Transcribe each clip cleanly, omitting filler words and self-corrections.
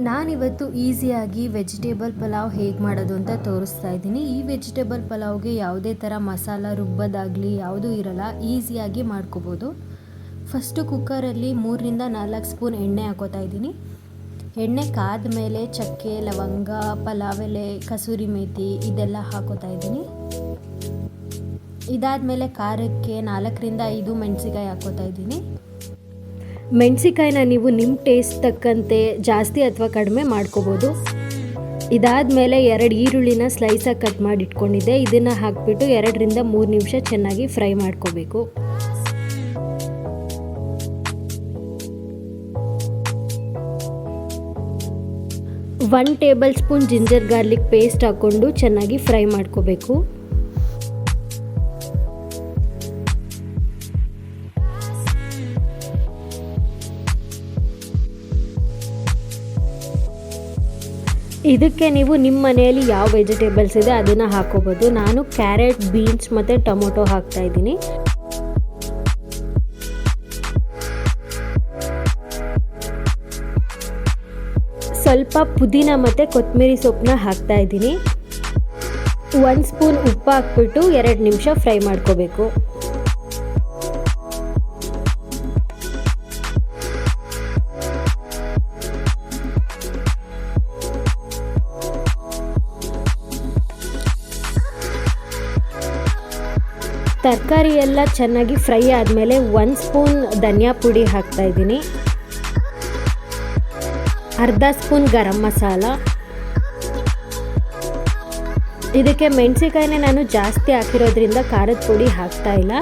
ನಾನಿವತ್ತು ಈಸಿಯಾಗಿ ವೆಜಿಟೇಬಲ್ ಪಲಾವ್ ಹೇಗೆ ಮಾಡೋದು ಅಂತ ತೋರಿಸ್ತಾ ಇದ್ದೀನಿ. ಈ ವೆಜಿಟೇಬಲ್ ಪಲಾವ್ಗೆ ಯಾವುದೇ ಥರ ಮಸಾಲ ರುಬ್ಬೋದಾಗಲಿ ಯಾವುದೂ ಇರಲ್ಲ, ಈಸಿಯಾಗಿ ಮಾಡ್ಕೋಬೋದು. ಫಸ್ಟು ಕುಕ್ಕರಲ್ಲಿ 3-4 ಸ್ಪೂನ್ ಎಣ್ಣೆ ಹಾಕೋತಾ ಇದ್ದೀನಿ. ಎಣ್ಣೆ ಕಾದ ಮೇಲೆ ಚಕ್ಕೆ, ಲವಂಗ, ಪಲಾವ್ ಎಲೆ, ಕಸೂರಿ ಮೇಥಿ ಇದೆಲ್ಲ ಹಾಕೋತಾ ಇದ್ದೀನಿ. ಇದಾದಮೇಲೆ ಖಾರಕ್ಕೆ 4-5 ಮೆಣಸಿಕಾಯಿ ಹಾಕೋತಾ ಇದ್ದೀನಿ. ಮೆಣಸಿಕಾಯಿನ ನೀವು ನಿಮ್ಮ ಟೇಸ್ಟ್ ತಕ್ಕಂತೆ ಜಾಸ್ತಿ ಅಥವಾ ಕಡಿಮೆ ಮಾಡ್ಕೋಬೋದು. ಇದಾದಮೇಲೆ 2 ಈರುಳ್ಳಿನ ಸ್ಲೈಸಾಗಿ ಕಟ್ ಮಾಡಿ ಇಟ್ಕೊಂಡಿದ್ದೆ. ಇದನ್ನು ಹಾಕಿಬಿಟ್ಟು 2-3 ನಿಮಿಷ ಚೆನ್ನಾಗಿ ಫ್ರೈ ಮಾಡ್ಕೋಬೇಕು. 1 table spoon ginger garlic paste ಹಾಕ್ಕೊಂಡು ಚೆನ್ನಾಗಿ ಫ್ರೈ ಮಾಡ್ಕೋಬೇಕು. ಇದಕ್ಕೆ ನೀವು ನಿಮ್ಮ ಮನೆಯಲ್ಲಿ ಯಾವ ವೆಜಿಟೇಬಲ್ಸ್ ಇದೆ ಅದನ್ನು ಹಾಕೋಬೋದು. ನಾನು ಕ್ಯಾರೆಟ್, ಬೀನ್ಸ್ ಮತ್ತು ಟೊಮೊಟೊ ಹಾಕ್ತಾ ಇದ್ದೀನಿ. ಸ್ವಲ್ಪ ಪುದೀನ ಮತ್ತು ಕೊತ್ತಂಬರಿ ಸೊಪ್ಪನ್ನ ಹಾಕ್ತಾ ಇದ್ದೀನಿ. 1 ಸ್ಪೂನ್ ಉಪ್ಪು ಹಾಕ್ಬಿಟ್ಟು 2 ನಿಮಿಷ ಫ್ರೈ ಮಾಡ್ಕೋಬೇಕು. ತರಕಾರಿ ಎಲ್ಲ ಚೆನ್ನಾಗಿ ಫ್ರೈ ಆದಮೇಲೆ 1 ಸ್ಪೂನ್ ಧನಿಯಾ ಪುಡಿ ಹಾಕ್ತಾ ಇದ್ದೀನಿ. ಅರ್ಧ ಸ್ಪೂನ್ ಗರಂ ಮಸಾಲ. ಇದಕ್ಕೆ ಮೆಣಸಿಕಾಯಿನೇ ನಾನು ಜಾಸ್ತಿ ಹಾಕಿರೋದ್ರಿಂದ ಖಾರದ ಪುಡಿ ಹಾಕ್ತಾ ಇಲ್ಲ.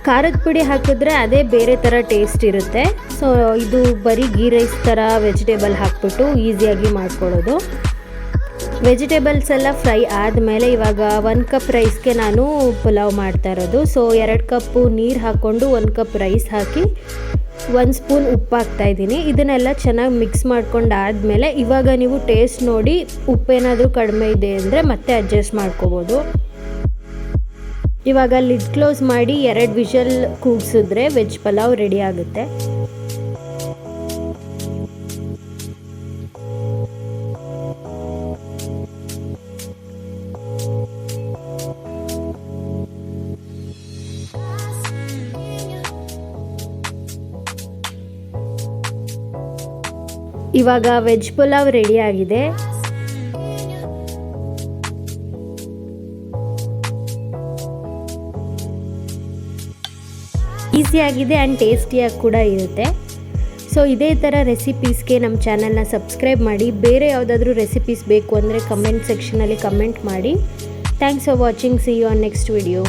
ಖಾರದ ಪುಡಿ ಹಾಕಿದ್ರೆ ಅದೇ ಬೇರೆ ಥರ ಟೇಸ್ಟ್ ಇರುತ್ತೆ. ಸೊ ಇದು ಬರೀ ಗೀ ರೈಸ್ ಥರ ವೆಜಿಟೇಬಲ್ ಹಾಕ್ಬಿಟ್ಟು ಈಸಿಯಾಗಿ ಮಾಡ್ಕೊಳ್ಳೋದು. ವೆಜಿಟೇಬಲ್ಸ್ ಎಲ್ಲ ಫ್ರೈ ಆದಮೇಲೆ ಇವಾಗ 1 ಕಪ್ ರೈಸ್ಗೆ ನಾನು ಪಲಾವ್ ಮಾಡ್ತಾ ಇರೋದು. ಸೊ 2 ಕಪ್ಪು ನೀರು ಹಾಕ್ಕೊಂಡು 1 ಕಪ್ ರೈಸ್ ಹಾಕಿ 1 ಸ್ಪೂನ್ ಉಪ್ಪು ಹಾಕ್ತಾಯಿದ್ದೀನಿ. ಇದನ್ನೆಲ್ಲ ಚೆನ್ನಾಗಿ ಮಿಕ್ಸ್ ಮಾಡ್ಕೊಂಡಾದಮೇಲೆ ಇವಾಗ ನೀವು ಟೇಸ್ಟ್ ನೋಡಿ ಉಪ್ಪೇನಾದರೂ ಕಡಿಮೆ ಇದೆ ಅಂದರೆ ಮತ್ತೆ ಅಡ್ಜಸ್ಟ್ ಮಾಡ್ಕೋಬೋದು. ಇವಾಗ ಲಿಡ್ ಕ್ಲೋಸ್ ಮಾಡಿ 2 ವಿಷಲ್ ಕೂಗಿಸಿದ್ರೆ ವೆಜ್ ಪಲಾವ್ ರೆಡಿ ಆಗುತ್ತೆ. ಇವಾಗ ವೆಜ್ ಪಲಾವ್ ರೆಡಿ ಆಗಿದೆ. ಈಸಿಯಾಗಿದೆ ಆ್ಯಂಡ್ ಟೇಸ್ಟಿಯಾಗಿ ಕೂಡ ಇರುತ್ತೆ. ಸೊ ಇದೇ ಥರ ರೆಸಿಪೀಸ್ಗೆ ನಮ್ಮ ಚಾನಲ್ನ ಸಬ್ಸ್ಕ್ರೈಬ್ ಮಾಡಿ. ಬೇರೆ ಯಾವುದಾದ್ರೂ ರೆಸಿಪೀಸ್ ಬೇಕು ಅಂದರೆ ಕಮೆಂಟ್ ಸೆಕ್ಷನಲ್ಲಿ ಕಮೆಂಟ್ ಮಾಡಿ. Thanks for watching. See you on next video.